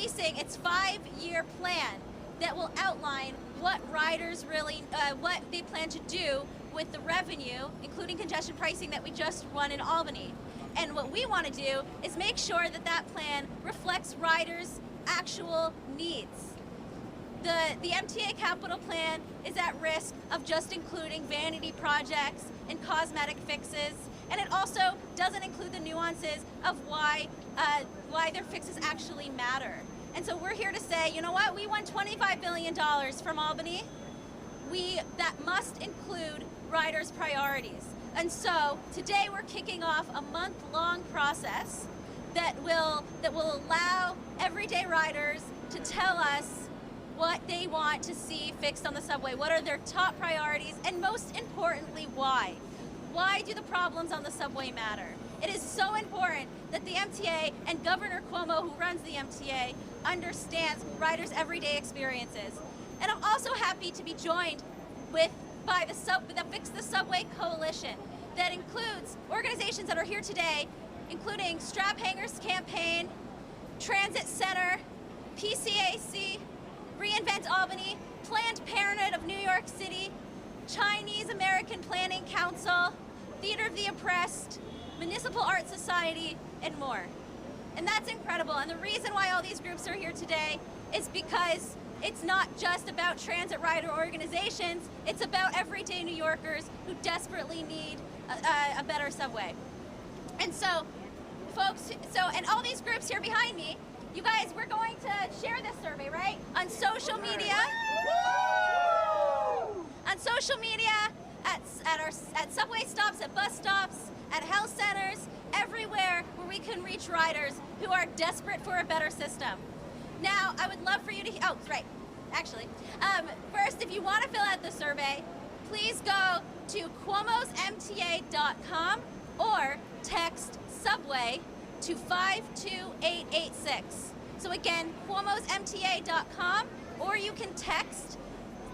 releasing its 5-year plan that will outline what riders really, what they plan to do with the revenue, including congestion pricing that we just won in Albany. And what we want to do is make sure that that plan reflects riders' actual needs. The MTA capital plan is at risk of just including vanity projects and cosmetic fixes, and it also doesn't include the nuances of why their fixes actually matter. And so we're here to say, you know what, we won $25 billion from Albany. That must include riders' priorities. And so today we're kicking off a month-long process that will allow everyday riders to tell us what they want to see fixed on the subway, what are their top priorities, and most importantly, why. Why do the problems on the subway matter? It is so important that the MTA and Governor Cuomo, who runs the MTA, understands riders' everyday experiences. And I'm also happy to be joined by the Fix the Subway Coalition that includes organizations that are here today, including Strap Hangers Campaign, Transit Center, PCAC, Reinvent Albany, Planned Parenthood of New York City, Chinese American Planning Council, Theater of the Oppressed, Municipal Art Society, and more. And that's incredible. And the reason why all these groups are here today is because it's not just about transit rider organizations, it's about everyday New Yorkers who desperately need a better subway. And so, folks, and all these groups here behind me, you guys, we're going to share this survey, right? On social media. On social media, at subway stops, at bus stops, at health centers, everywhere where we can reach riders who are desperate for a better system. Now, I would love for you to, oh, right, actually. First, if you want to fill out the survey, please go to cuomosmta.com or text subway to 52886. So again, cuomosmta.com, or you can text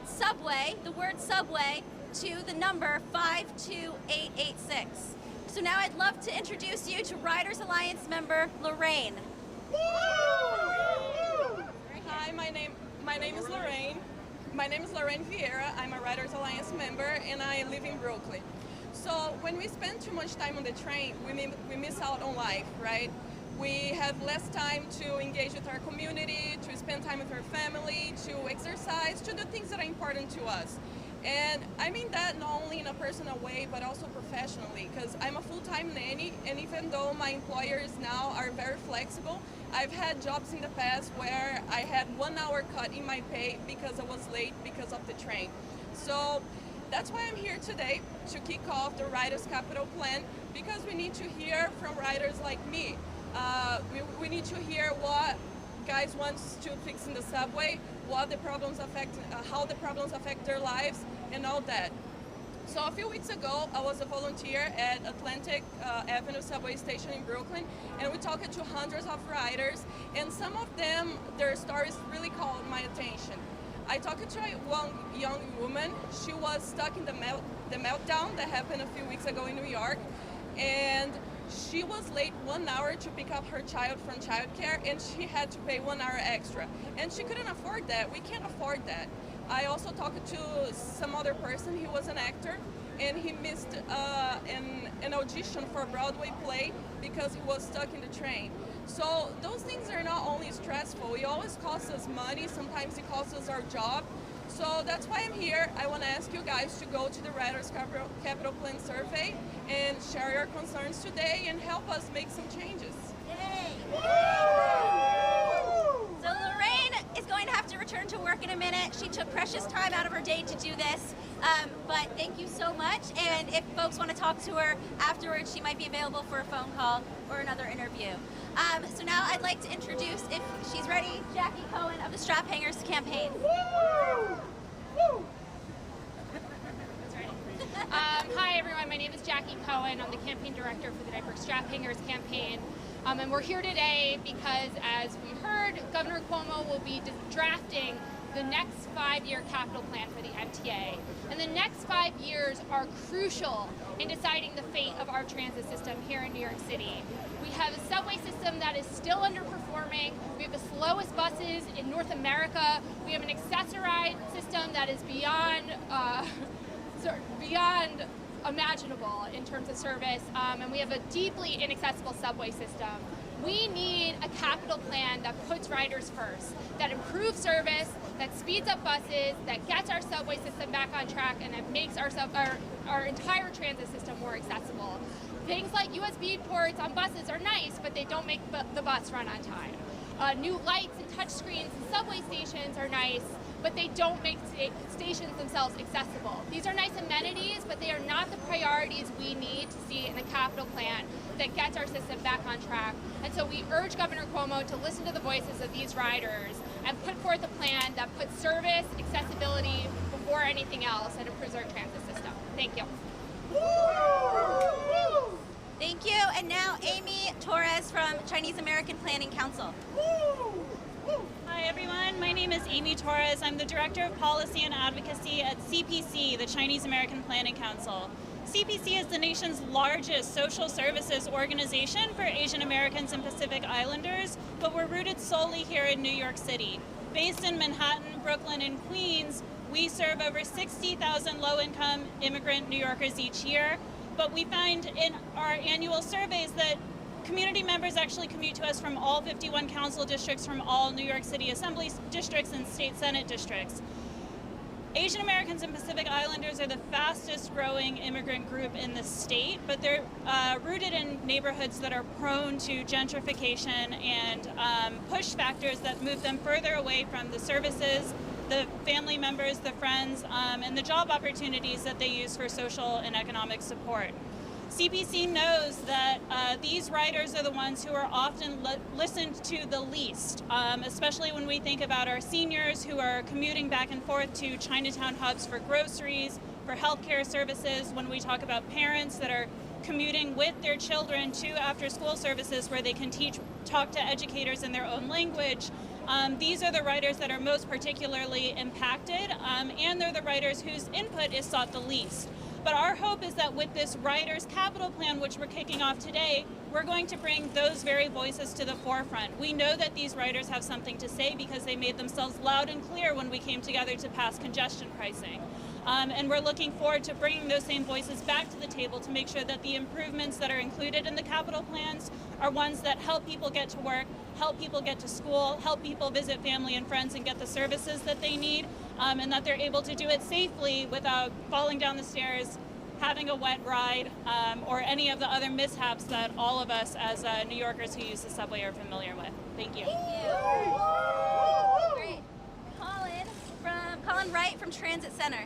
subway, the word subway, to the number 52886. So now I'd love to introduce you to Riders Alliance member Lorraine. Hi, my name is Lorraine. My name is Lorraine Vieira. I'm a Riders Alliance member and I live in Brooklyn. So when we spend too much time on the train, we miss out on life, right? We have less time to engage with our community, to spend time with our family, to exercise, to do things that are important to us. And I mean that not only in a personal way, but also professionally, because I'm a full-time nanny, and even though my employers now are very flexible, I've had jobs in the past where I had 1 hour cut in my pay because I was late because of the train. So that's why I'm here today, to kick off the Riders Capital Plan, because we need to hear from riders like me. We need to hear what guys want to fix in the subway, what the problems affect, how the problems affect their lives, and all that. So a few weeks ago, I was a volunteer at Atlantic Avenue subway station in Brooklyn, and we talked to hundreds of riders, and some of them, their stories really called my attention. I talked to one young woman. She was stuck in the meltdown that happened a few weeks ago in New York, and she was late 1 hour to pick up her child from childcare, and she had to pay 1 hour extra. And she couldn't afford that. We can't afford that. I also talked to some other person. He was an actor, and he missed an audition for a Broadway play because he was stuck in the train. So those things are not only stressful, it always costs us money, sometimes it costs us our job. So that's why I'm here. I want to ask you guys to go to the Riders Capital Plan survey and share your concerns today and help us make some changes. Yay! So Lorraine is going to have to return to work in a minute. She took precious time out of her day to do this, but thank you so much. And if folks want to talk to her afterwards, she might be available for a phone call or another interview. So now I'd like to introduce, if she's ready, Jackie Cohen of the Strap Hangers Campaign. Hi everyone, my name is Jackie Cohen. I'm the campaign director for the Diaper Strap Hangers Campaign. And we're here today because, as we heard, Governor Cuomo will be drafting the next 5-year capital plan for the MTA. And the next 5 years are crucial in deciding the fate of our transit system here in New York City. We have a subway system that is still underperforming. We have have the slowest buses in North America. We have an accessorized system that is beyond imaginable in terms of service, and we have a deeply inaccessible subway system. We need a capital plan that puts riders first, that improves service, that speeds up buses, that gets our subway system back on track, and that makes our entire transit system more accessible. Things like USB ports on buses are nice, but they don't make the bus run on time. New lights and touchscreens in subway stations are nice, but they don't make stations themselves accessible. These are nice amenities, but they are not the priorities we need to see in a capital plan that gets our system back on track. And so we urge Governor Cuomo to listen to the voices of these riders and put forth a plan that puts service, accessibility before anything else and improves our transit system. Thank you. Thank you. And now Amy Torres from Chinese American Planning Council. Hi everyone, my name is Amy Torres. I'm the Director of Policy and Advocacy at CPC, the Chinese American Planning Council. CPC is the nation's largest social services organization for Asian Americans and Pacific Islanders, but we're rooted solely here in New York City. Based in Manhattan, Brooklyn, and Queens, we serve over 60,000 low-income immigrant New Yorkers each year, but we find in our annual surveys that community members actually commute to us from all 51 council districts, from all New York City Assembly districts and state Senate districts. Asian Americans and Pacific Islanders are the fastest growing immigrant group in the state, but they're rooted in neighborhoods that are prone to gentrification and push factors that move them further away from the services, the family members, the friends, and the job opportunities that they use for social and economic support. CPC knows that these riders are the ones who are often listened to the least, especially when we think about our seniors who are commuting back and forth to Chinatown hubs for groceries, for healthcare services, when we talk about parents that are commuting with their children to after-school services where they can talk to educators in their own language. These are the riders that are most particularly impacted, and they're the riders whose input is sought the least. But our hope is that with this Riders Capital Plan, which we're kicking off today, we're going to bring those very voices to the forefront. We know that these riders have something to say because they made themselves loud and clear when we came together to pass congestion pricing. And we're looking forward to bringing those same voices back to the table to make sure that the improvements that are included in the capital plans are ones that help people get to work, help people get to school, help people visit family and friends and get the services that they need, and that they're able to do it safely without falling down the stairs, having a wet ride, or any of the other mishaps that all of us as New Yorkers who use the subway are familiar with. Thank you. Great. Colin Wright from Transit Center.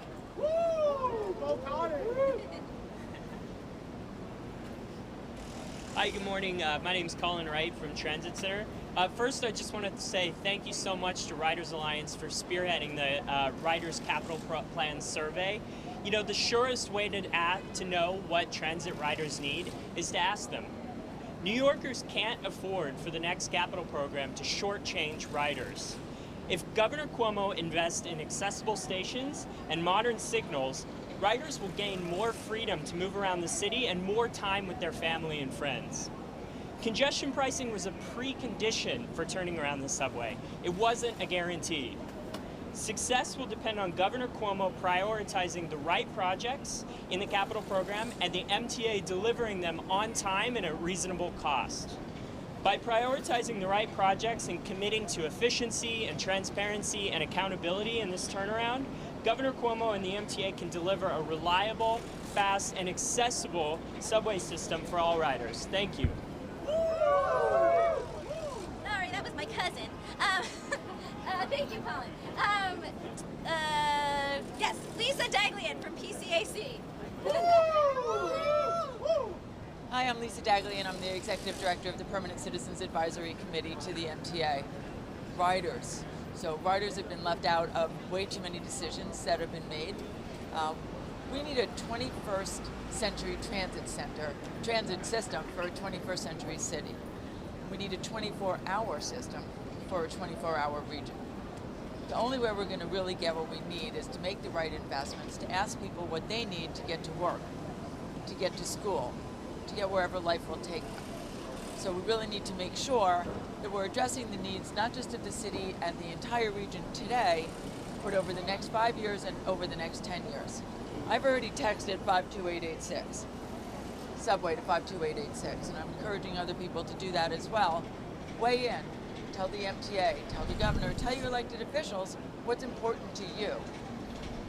Hi, good morning. My name is Colin Wright from Transit Center. First, I just wanted to say thank you so much to Riders Alliance for spearheading the Riders Capital Plan survey. You know, the surest way to know what transit riders need is to ask them. New Yorkers can't afford for the next capital program to shortchange riders. If Governor Cuomo invests in accessible stations and modern signals, riders will gain more freedom to move around the city and more time with their family and friends. Congestion pricing was a precondition for turning around the subway. It wasn't a guarantee. Success will depend on Governor Cuomo prioritizing the right projects in the capital program and the MTA delivering them on time and at a reasonable cost. By prioritizing the right projects and committing to efficiency and transparency and accountability in this turnaround, Governor Cuomo and the MTA can deliver a reliable, fast, and accessible subway system for all riders. Thank you. Sorry, that was my cousin. Thank you, Colin. Yes, Lisa Daglian from PCAC. Hi, I'm Lisa Daglian. I'm the Executive Director of the Permanent Citizens Advisory Committee to the MTA. Riders. So riders have been left out of way too many decisions that have been made. We need a 21st century transit system for a 21st century city. We need a 24-hour system for a 24-hour region. The only way we're going to really get what we need is to make the right investments, to ask people what they need to get to work, to get to school, to get wherever life will take them. So we really need to make sure that we're addressing the needs not just of the city and the entire region today, but over the next 5 years and over the next 10 years. I've already texted 52886, subway to 52886, and I'm encouraging other people to do that as well. Weigh in, tell the MTA, tell the governor, tell your elected officials what's important to you.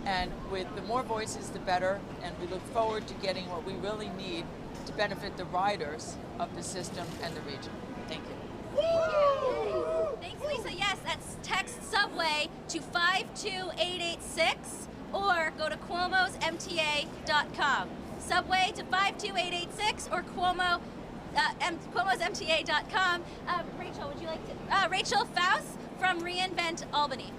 And with the more voices, the better, and we look forward to getting what we really need to benefit the riders of the system and the region. Thank you. Thanks, Lisa. Yes, that's text subway to 52886 or go to cuomosmta.com. Subway to 52886 or cuomosmta.com. Rachel, would you like to? Rachel Faust from Reinvent Albany.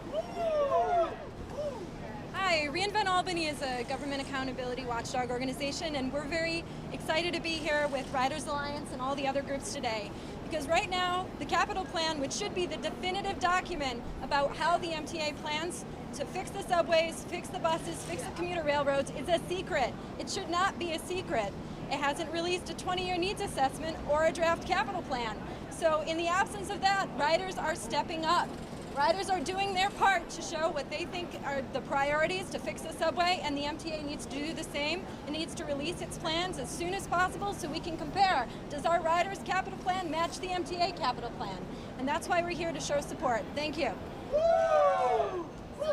Hi, Reinvent Albany is a government accountability watchdog organization, and we're very excited to be here with Riders Alliance and all the other groups today. Because right now, the capital plan, which should be the definitive document about how the MTA plans to fix the subways, fix the buses, fix the commuter railroads, is a secret. It should not be a secret. It hasn't released a 20-year needs assessment or a draft capital plan. So in the absence of that, riders are stepping up. Riders are doing their part to show what they think are the priorities to fix the subway, and the MTA needs to do the same. It needs to release its plans as soon as possible so we can compare. Does our riders' capital plan match the MTA capital plan? And that's why we're here to show support. Thank you. So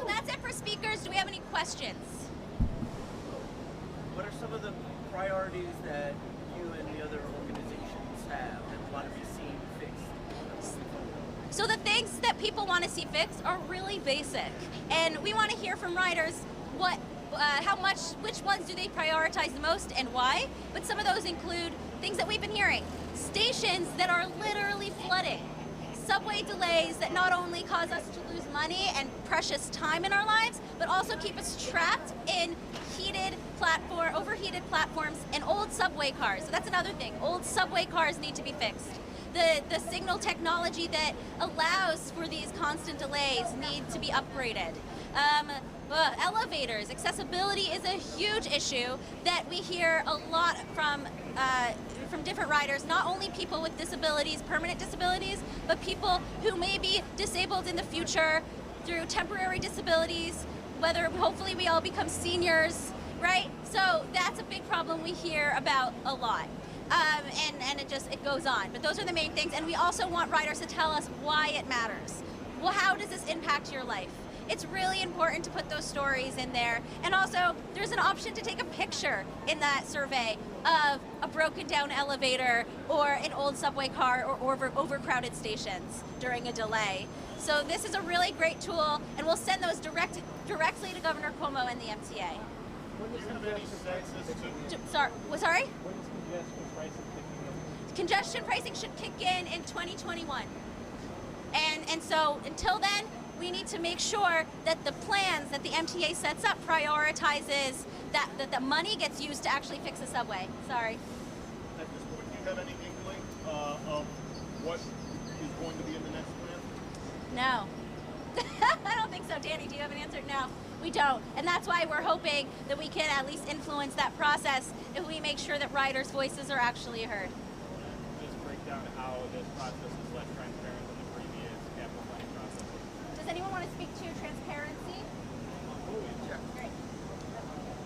that's it for speakers. Do we have any questions? What are some of the priorities that you and the other organizations have and want to be seen fixed? So the things that people want to see fixed are really basic, and we want to hear from riders which ones do they prioritize the most and why. But some of those include things that we've been hearing: stations that are literally flooding, subway delays that not only cause us to lose money and precious time in our lives, but also keep us trapped in overheated platforms and old subway cars. So that's another thing. Old subway cars need to be fixed. The signal technology that allows for these constant delays need to be upgraded. Elevators, accessibility is a huge issue that we hear a lot from different riders, not only people with disabilities, permanent disabilities, but people who may be disabled in the future through temporary disabilities, whether hopefully we all become seniors, right? So that's a big problem we hear about a lot. And it goes on. But those are the main things. And we also want riders to tell us why it matters. Well, how does this impact your life? It's really important to put those stories in there. And also, there's an option to take a picture in that survey of a broken down elevator or an old subway car or overcrowded stations during a delay. So this is a really great tool, and we'll send those directly to Governor Cuomo and the MTA. Sorry? Congestion pricing should kick in 2021. And so until then, we need to make sure that the plans that the MTA sets up prioritizes that the money gets used to actually fix the subway. Sorry. At this point, do you have any inkling of what is going to be in the next plan? No. I don't think so. Danny, do you have an answer? No, we don't. And that's why we're hoping that we can at least influence that process if we make sure that riders' voices are actually heard. Just break down how this process is less transparent than the previous capital planning process. Does anyone want to speak to transparency? Great.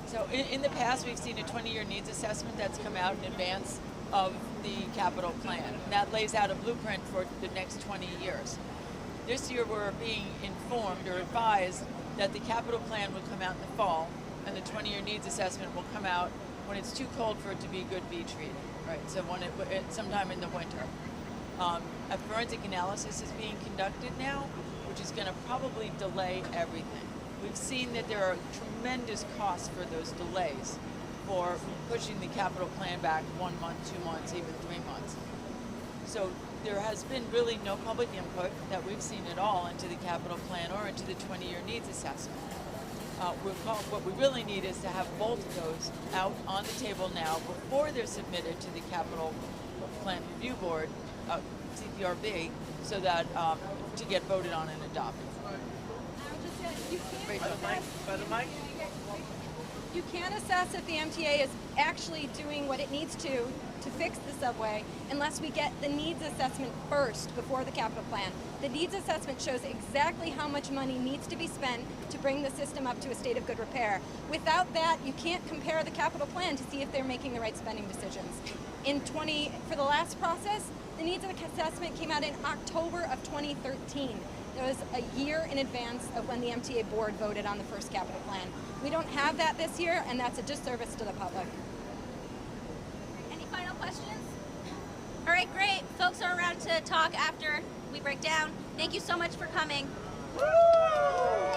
So in the past, we've seen a 20-year needs assessment that's come out in advance of the capital plan. And that lays out a blueprint for the next 20 years. This year, we're being informed or advised that the capital plan will come out in the fall, and the 20-year needs assessment will come out when it's too cold for it to be good beach reading, right? So sometime in the winter. A forensic analysis is being conducted now, which is going to probably delay everything. We've seen that there are tremendous costs for those delays for pushing the capital plan back 1 month, 2 months, even 3 months. So there has been really no public input that we've seen at all into the capital plan or into the 20-year needs assessment. What we really need is to have both of those out on the table now before they're submitted to the Capital Plan Review Board, CPRB, so that to get voted on and adopted. By the mic. You can't assess if the MTA is actually doing what it needs to fix the subway unless we get the needs assessment first before the capital plan. The needs assessment shows exactly how much money needs to be spent to bring the system up to a state of good repair. Without that, you can't compare the capital plan to see if they're making the right spending decisions. For the last process, the needs assessment came out in October of 2013. It was a year in advance of when the MTA board voted on the first capital plan. We don't have that this year, and that's a disservice to the public. Any final questions? All right, great. Folks are around to talk after we break down. Thank you so much for coming. Woo!